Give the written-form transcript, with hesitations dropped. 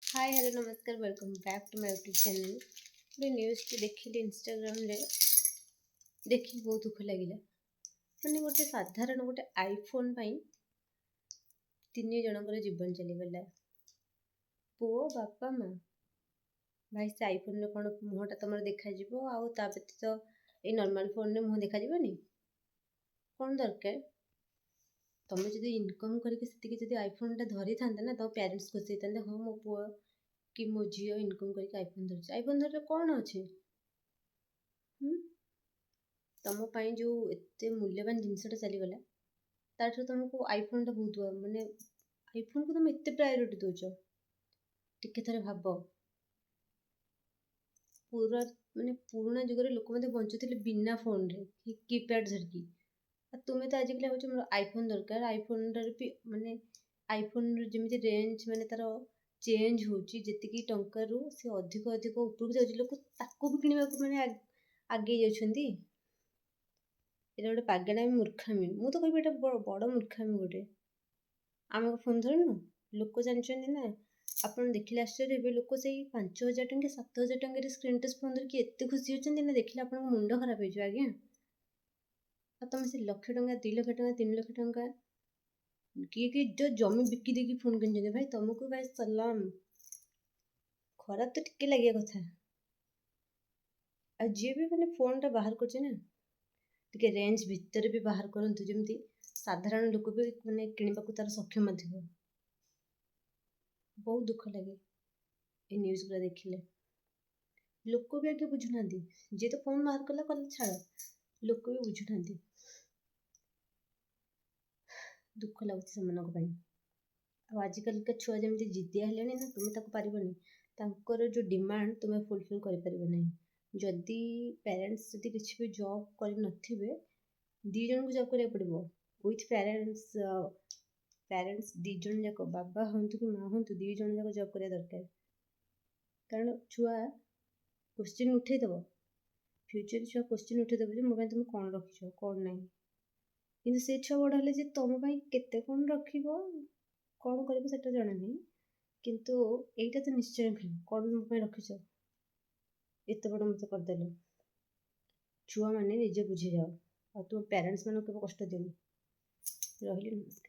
हाय hello नमस्कार welcome back to my YouTube channel. गोटे news देखिली इंस्टाग्राम रे देखिए बहुत दुख लगिला। माने गोटे साधारण गोटे आईफोन पाई 3 जनकर जीवन चलीगला। पुओ बापा माँ भाई से आईफोन रे कौन मुहटा तुम देखा आउ ता व्यतीत ये नॉर्मल फोन रे मुह देखा कौन दरकार। तुम जब इनकम करके आईफोन टा धरी था ना तो पेरेंट्स खुशी होता हाँ मो पुओ कि मो झील इनकम करके आईफोन धरছে आईफोन धरले कौन अच्छे। तुम जो एत मूल्यवान जिनसटा चलीगला ताठू तुमको आईफोन टा बहुत माने आईफोन को तुम एत प्रायोरिटी दौच टिके थरे भाव। पूरा माने पुराना जुगर लोक मैंने बंचुले बिना फोन रे कीपैड धरकी तुम्हें तो आजिकल हूँ मोर आईफोन दरकार। आईफोन भी माने आईफोन जमी रेंज माने तार चेंज होची जी टंकारु से अधिक अधिक उपरକୁ जाउची लोक ताको भी किनिबा माने आगे जाउछंती। एटा गोटे पागलामी मूर्खामी मु तो कहबी एटा बड़ मूर्खामी गोटे। आम फोन धरनु लोक जानछंती ना आपण देखिले आश्चर्य हेबे लोक से 5,000 टंका 7,000 टंका स्क्रीन टच फोन धरकी एते खुशी होचंती ना देखिले आपण मुंड खराब हो आज्ञा। तुम से लक्ष टंका 2 लाख टंका 3 लाख टंका किए जो जमी बिकी देकी फोन किन भाई तुमको भाई सलाम। खराब तो टिके लगे कथा जी भी मैंने फोन टा बाहर कर ना टिके रेंज भितर भी बाहर करंतु जमती साधारण लोक भी माने किनिबा को तार सक्षम थिबो। बहुत दुख लगे ये न्यूज़ गुला देखिले। लोक भी आगे बुझुना जी तो फोन बाहर कला कल छाड़ लोक भी बुझुना दुख लगुच से आजिकल का छुआ जमी जिदिया है ना तुम्हें ताको पारबनी तांकर जो डिमांड तुम्हें फुलफिल कर जदि पेरेंट्स जदि किसी भी जॉब कर नथिबे 2 जन को जॉब करिया पड़िबो विथ पेरेंट्स। पेरेंट्स 2 जन जाक बाबा हंतु कि माँ हंतु 2 जन जाक जॉब करिया दरकार। कारण छुआ क्वेश्चन उठेदब फ्यूचर छुआ क्वेश्चन उठेदब जे मो तुम कौन रखिछ कौन नहीं किंतु से छुआ बड़ हेले जे तुम केते कौन रखिबो कौन करिबो सेटा जणा नहीं किंतु एटा तो निश्चय कौन मो रखिछ एत बड़ मत करदेल। छुआ मैंने निजे बुझी जाओ और तुम पेरेंट्स मान के कष्ट दियो। रही नमस्कार।